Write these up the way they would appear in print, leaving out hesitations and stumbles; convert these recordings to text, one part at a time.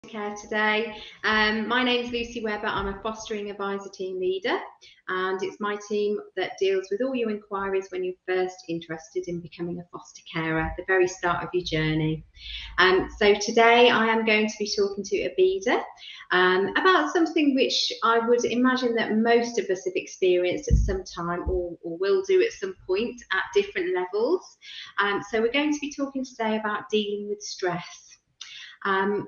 Care today. My name's Lucy Webber. I'm a fostering advisor team leader, and it's my team that deals with all your inquiries when you're first interested in becoming a foster carer at the very start of your journey. So today I am going to be talking to Abeda about something which I would imagine that most of us have experienced at some time or will do at some point at different levels. So we're going to be talking today about dealing with stress.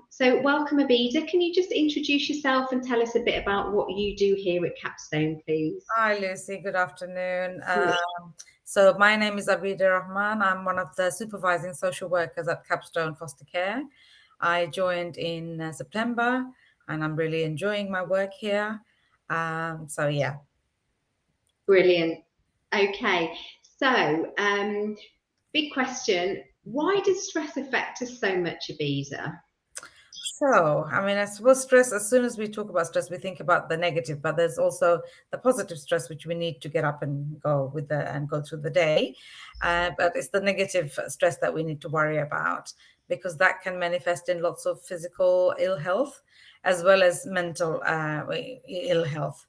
So welcome, Abeda. Can you just introduce yourself and tell us a bit about what you do here at Capstone, please? Hi, Lucy. Good afternoon. So my name is Abeda Rahman. I'm one of the supervising social workers at Capstone Foster Care. I joined in September, and I'm really enjoying my work here. Yeah. Brilliant. Okay. So, big question. Why does stress affect us so much, Abeda? So, I mean, I suppose stress, as soon as we talk about stress, we think about the negative, but there's also the positive stress, which we need to get up and go through the day. But it's the negative stress that we need to worry about because that can manifest in lots of physical ill health as well as mental ill health.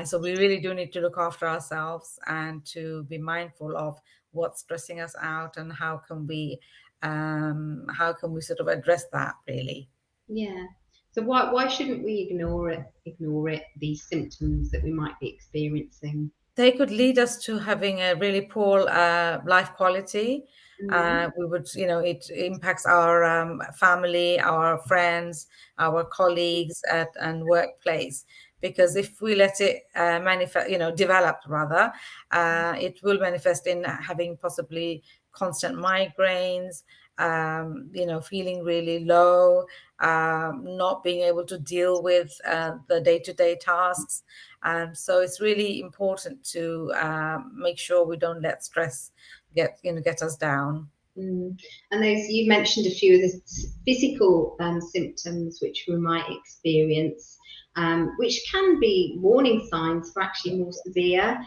So we really do need to look after ourselves and to be mindful of what's stressing us out and how can we sort of address that really. Yeah. So why shouldn't we ignore it, these symptoms that we might be experiencing? They could lead us to having a really poor life quality. Mm, It impacts our family, our friends, our colleagues and workplace. Because if we let it develop rather, it will manifest in having possibly constant migraines, feeling really low, not being able to deal with the day-to-day tasks. So it's really important to make sure we don't let stress get us down. mm. And those you mentioned a few of the physical symptoms which we might experience, which can be warning signs for actually more severe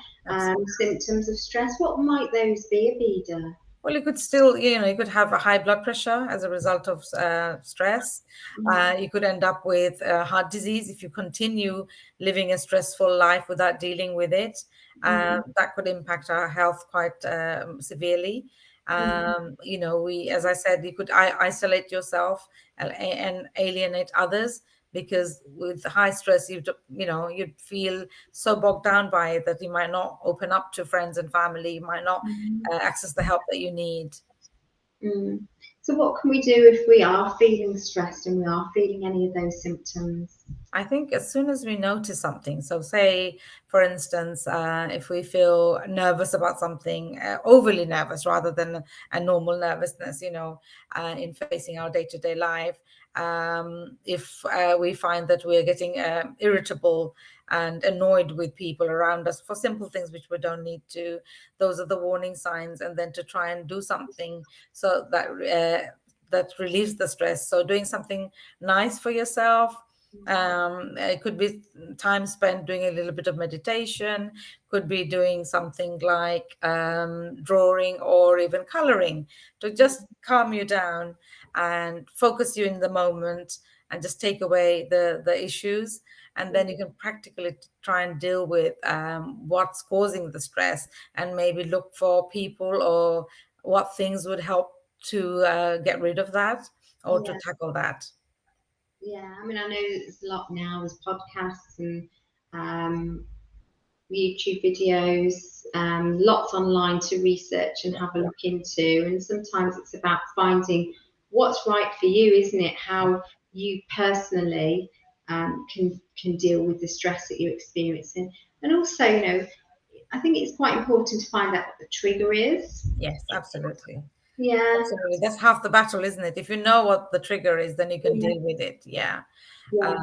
symptoms of stress. What might those be, Abeda? Well, you could still, you could have a high blood pressure as a result of stress. Mm, You could end up with heart disease if you continue living a stressful life without dealing with it. mm, That could impact our health quite severely. mm, As I said, you could isolate yourself and alienate others because with high stress, you'd feel so bogged down by it that you might not open up to friends and family. You might not mm. access the help that you need. Mm. So, what can we do if we are feeling stressed and we are feeling any of those symptoms? I think as soon as we notice something, so say, for instance, if we feel nervous about something, overly nervous rather than a normal nervousness, in facing our day to day life, if we find that we're getting irritable and annoyed with people around us for simple things which we don't need to, those are the warning signs, and then to try and do something so that relieves the stress. So doing something nice for yourself. It could be time spent doing a little bit of meditation, could be doing something like drawing or even coloring to just calm you down and focus you in the moment and just take away the issues. And then you can practically try and deal with what's causing the stress and maybe look for people or what things would help to get rid of that or to Yeah, tackle that. yeah. I mean, I know there's a lot now. There's podcasts and um, YouTube videos, lots online to research and have a look into. And sometimes it's about finding what's right for you, isn't it? How you personally can deal with the stress that you're experiencing, and also, I think it's quite important to find out what the trigger is. Yes, absolutely. Yeah, Absolutely. That's half the battle, isn't it? If you know what the trigger is, then you can yeah, deal with it. Yeah. yeah.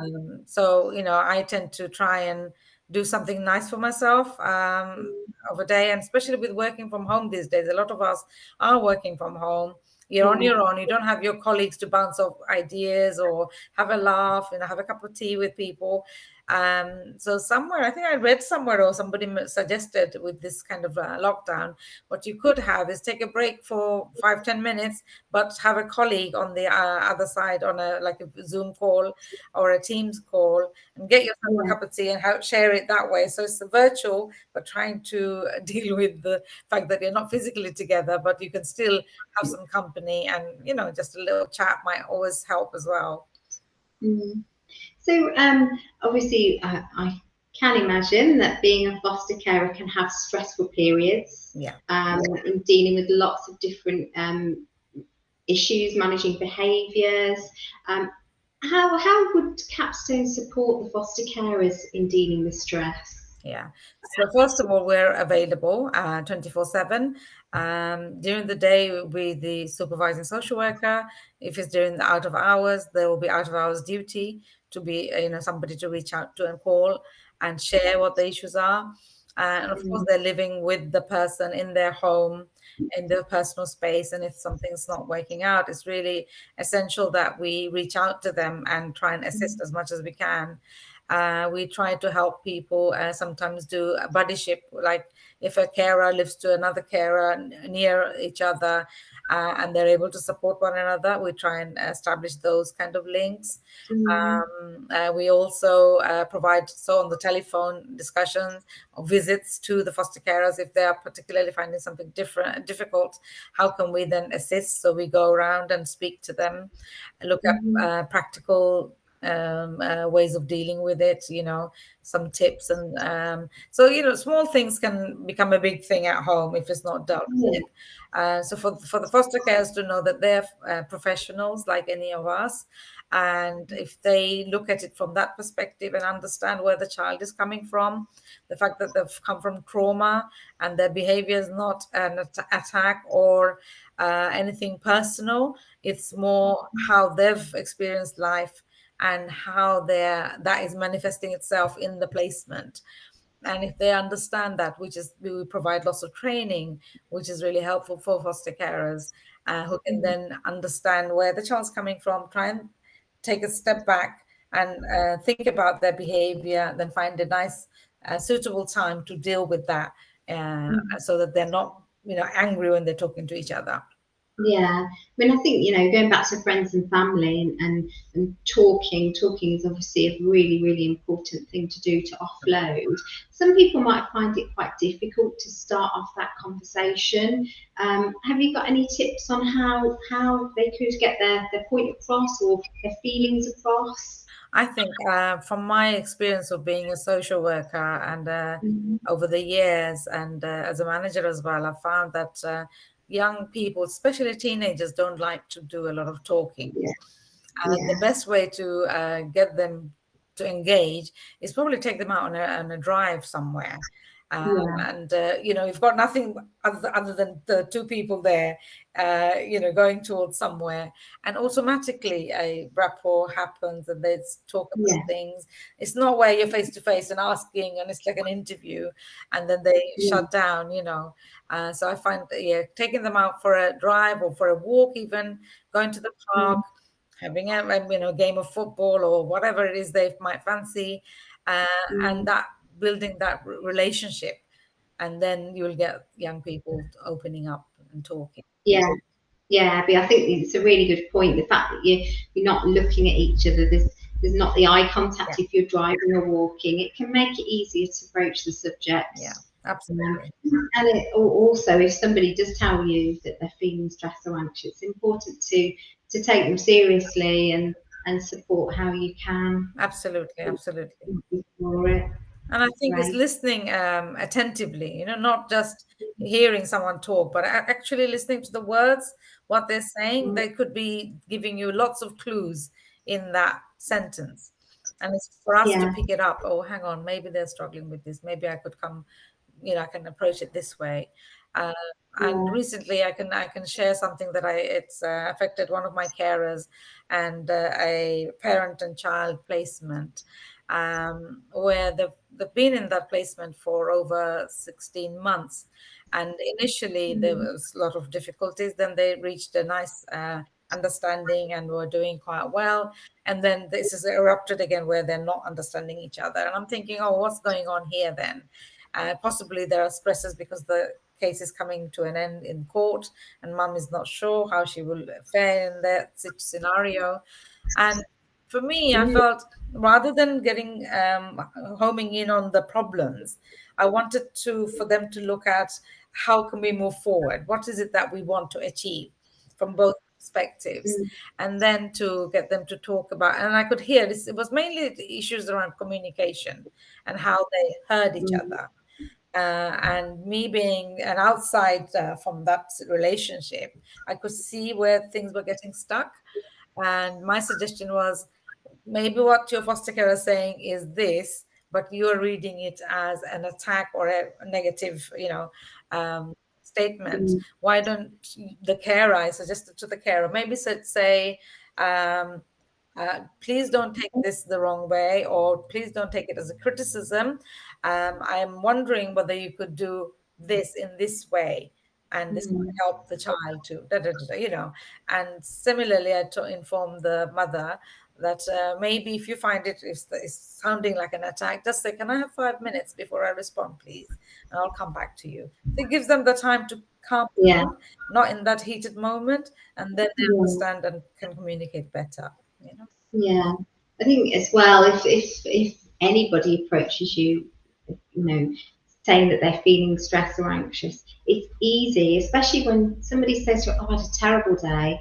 I tend to try and do something nice for myself of a day, and especially with working from home these days, a lot of us are working from home. You're on Mm, your own. You don't have your colleagues to bounce off ideas or have a laugh, have a cup of tea with people. So somewhere, I think I read somewhere or somebody suggested with this kind of lockdown, what you could have is take a break for 5-10 minutes, but have a colleague on the other side on a like a Zoom call or a Teams call, and get yourself a Yeah. cup of tea and share it that way. So it's virtual, but trying to deal with the fact that you're not physically together, but you can still have some company, and just a little chat might always help as well. Mm. So, obviously, I can imagine that being a foster carer can have stressful periods, Yeah. in dealing with lots of different issues, managing behaviours. Um, how would Capstone support the foster carers in dealing with stress? Yeah. So first of all, we're available 24/7. During the day, we'll be the supervising social worker. If it's during the out of hours, there will be out of hours duty to be, somebody to reach out to and call and share what the issues are. And of course, Mm, they're living with the person in their home, in their personal space. And if something's not working out, it's really essential that we reach out to them and try and assist as much as we can. We try to help people sometimes do a buddyship, like if a carer lives to another carer near each other, and they're able to support one another, we try and establish those kind of links. mm, We also provide, so on the telephone discussions or visits to the foster carers if they are particularly finding something difficult. How can we then assist? So we go around and speak to them, look at mm, practical ways of dealing with it, some tips. And so, small things can become a big thing at home if it's not dealt yeah. with. So for the foster carers to know that they're professionals like any of us, and if they look at it from that perspective and understand where the child is coming from, the fact that they've come from trauma and their behavior is not an attack or anything personal, it's more how they've experienced life and how that is manifesting itself in the placement. And if they understand that, which is, we provide lots of training, which is really helpful for foster carers, who can Mm, then understand where the child's coming from, try and take a step back and think about their behavior, then find a nice suitable time to deal with that, mm. so that they're not angry when they're talking to each other. Yeah, I mean, I think, going back to friends and family, and talking is obviously a really, really important thing to do to offload. Some people might find it quite difficult to start off that conversation. Have you got any tips on how they could get their point across or their feelings across? I think, from my experience of being a social worker and Mhm. over the years, and as a manager as well, I've found that young people, especially teenagers, don't like to do a lot of talking. Yeah, And the yeah, best way to get them to engage is probably take them out on a drive somewhere. yeah, And you've got nothing other than the two people there, going towards somewhere, and automatically a rapport happens, and they talk about yeah, things. It's not where you're face to face and asking, and it's like an interview, and then they yeah. shut down. So I find, yeah, taking them out for a drive or for a walk, even going to the park, Mm, having a game of football or whatever it is they might fancy, uh, and mm. that building that relationship, and then you'll get young people opening up and talking. Yeah. Yeah, but I think it's a really good point. The fact that you're not looking at each other, there's not the eye Yeah, contact if you're driving or walking. It can make it easier to broach the yeah, subjects. absolutely, And also, if somebody does tell you that they're feeling stressed or anxious, it's important to take them seriously and support how you can absolutely, absolutely. for it. And I think it's Great. listening attentively, not just hearing someone talk, but actually listening to the words, what they're saying. They could be giving you lots of clues in that sentence. And it's for us to Yeah, pick it up. Oh, hang on, maybe they're struggling with this. Maybe I could come, I can approach it this way. Uh, and yeah. recently, I can share something that it's affected one of my carers, and a parent and child placement, where they've been in that placement for over 16 months. And initially, there Mm, was a lot of difficulties. Then they reached a nice understanding and were doing quite well. And then this is erupted again where they're not understanding each other. And I'm thinking, oh, what's going on here then? Possibly there are stresses because the case is coming to an end in court, and mum is not sure how she will fare in that scenario. And for me, I felt rather than getting homing in on the problems, I wanted to for them to look at how can we move forward? What is it that we want to achieve from both perspectives? mm, And then to get them to talk about, and I could hear this, it was mainly the issues around communication and how they heard each mm, other. And me being an outside from that relationship, I could see where things were getting stuck. And my suggestion was maybe what your foster care is saying is this, but you're reading it as an attack or a negative, statement. mm, Why don't the carer, I suggested to the carer, maybe say, um, please don't take this the wrong way, or please don't take it as a criticism. I'm wondering whether you could do this in this way, and this mm. might help the child to, And similarly, I to inform the mother that maybe if you find it's sounding like an attack, just say, "Can I have 5 minutes before I respond, please?" And I'll come back to you. So it gives them the time to calm Yeah, down, not in that heated moment, and then they yeah, understand and can communicate better. You know. yeah. I think as well, if anybody approaches you, you know, saying that they're feeling stressed or anxious, it's easy, especially when somebody says to you, "Oh, I had a terrible day."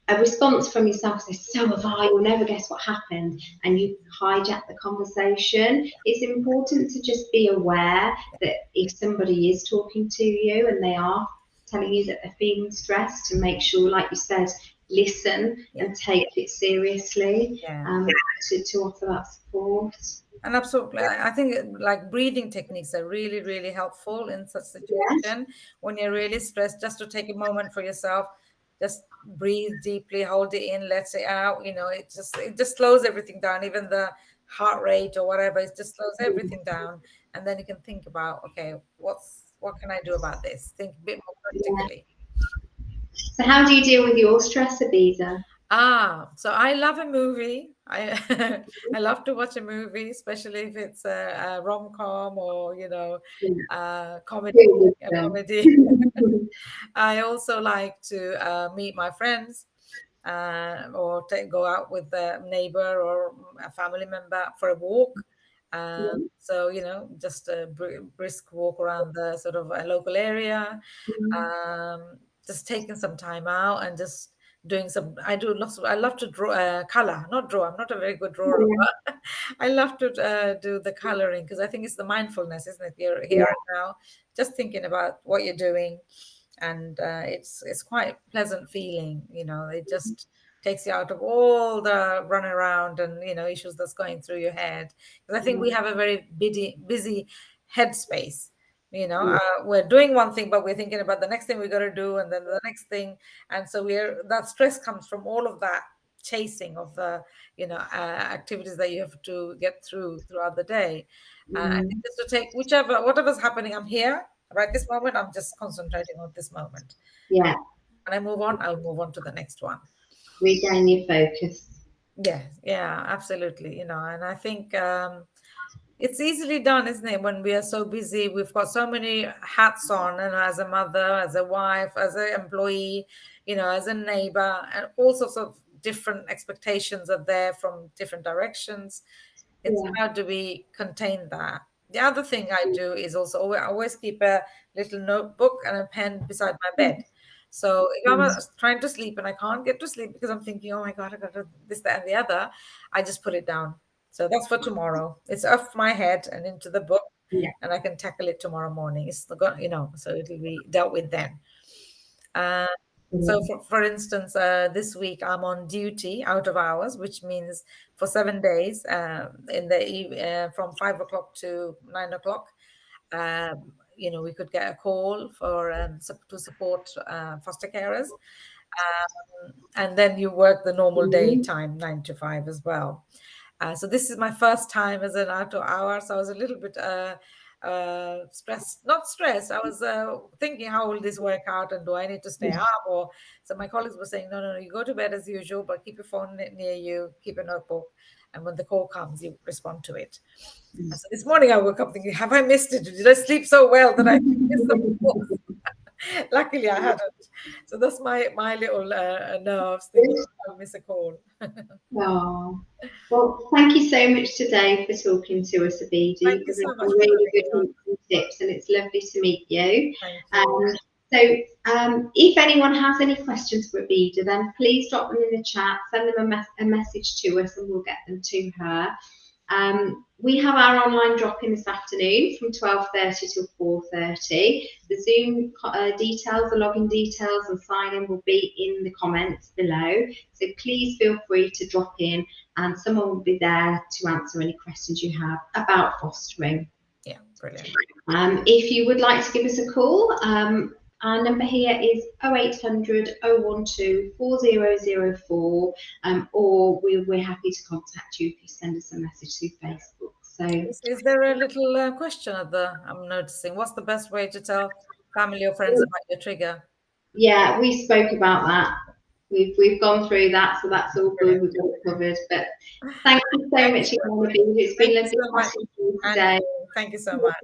A response from yourself says, "So have I, you'll never guess what happened," and you hijack the conversation. It's important to just be aware that if somebody is talking to you and they are telling you that they're feeling stressed, to make sure, like you said, listen Yeah. and take it seriously, Yeah. to offer that support. And absolutely, I think like breathing techniques are really, really helpful in such Yes. situation when you're really stressed. Just to take a moment for yourself, just breathe deeply, hold it in, let it out. It just slows everything down, even the heart rate or whatever. It just slows everything down, and then you can think about, okay, what can I do about this? Think a bit more Yeah. practically. So how do you deal with your stress, Abeda? So I love a movie. I I love to watch a movie, especially if it's a rom-com or Yeah. comedy. Feel with A them. comedy. I also like to meet my friends, or go out with a neighbor or a family member for a walk. Yeah. So just a brisk walk around the sort of local area, Mm. just taking some time out and just doing some. I love to draw, color, not draw. I'm not a very good drawer, Yeah. but I love to do the coloring, because I think it's the mindfulness, isn't it? You're Yeah. here and now, just thinking about what you're doing, and it's quite pleasant feeling. It just takes you out of all the run around and issues that's going through your head, because I think we Mm. have a very busy headspace. Yeah. We're doing one thing, but we're thinking about the next thing we got to do, and then the next thing. And so that stress comes from all of that chasing of the activities that you have to get throughout the day. I think Mm. just to take whatever's happening, I'm here right this moment. I'm just concentrating on this moment. Yeah. When I move on, I'll move on to the next one. Regain your focus. Yeah, yeah, absolutely. And I think it's easily done, isn't it? When we are so busy, we've got so many hats on, and as a mother, as a wife, as an employee, as a neighbor, and all sorts of different expectations are there from different directions. It's Yeah. how do we contain that? The other thing I do is also I always keep a little notebook and a pen beside my bed. So if I'm Mm. trying to sleep and I can't get to sleep because I'm thinking, oh my God, I got to this, that, and the other, I just put it down. So that's for tomorrow. It's off my head and into the book, Yeah. and I can tackle it tomorrow morning. It's not, so it'll be dealt with then. Uh, so, Mm. for instance, this week I'm on duty out of hours, which means for 7 days, from 5 o'clock to 9 o'clock. We could get a call to support foster carers, and then you work the normal day Mm. time, 9 to 5 as well. So this is my first time as an out of hour, so I was a little bit stressed, not stressed. I was thinking, how will this work out, and do I need to stay up? Or so my colleagues were saying, no, no, no, you go to bed as usual, but keep your phone near you, keep a notebook, and when the call comes, you respond to it. And so this morning I woke up thinking, have I missed it? Did I sleep so well that I missed the calls? Luckily, I hadn't. So that's my little nerves thinking I'll miss a call. Oh, well, thank you so much today for talking to us, Abeda. Thank You've you given so us much some for really having good me on. hints and tips, and it's lovely to meet you. Thank you. So, if anyone has any questions for Abeda, then please drop them in the chat, send them a message to us, and we'll get them to her. We have our online drop-in this afternoon from 12:30 till 4:30. The Zoom details, the login details and sign-in will be in the comments below. So please feel free to drop in and someone will be there to answer any questions you have about fostering. Yeah, brilliant. If you would like to give us a call, our number here is 0800 012 4004, or we're happy to contact you if you send us a message through Facebook. So, Is there a little question at I'm noticing? What's the best way to tell family or friends about your trigger? yeah, we spoke about that. We've gone through that, so that's all good. Brilliant. We've got it covered. But thank you so much, Abeda. It's been lovely Thank you so much. chatting to you today. Thank you so much.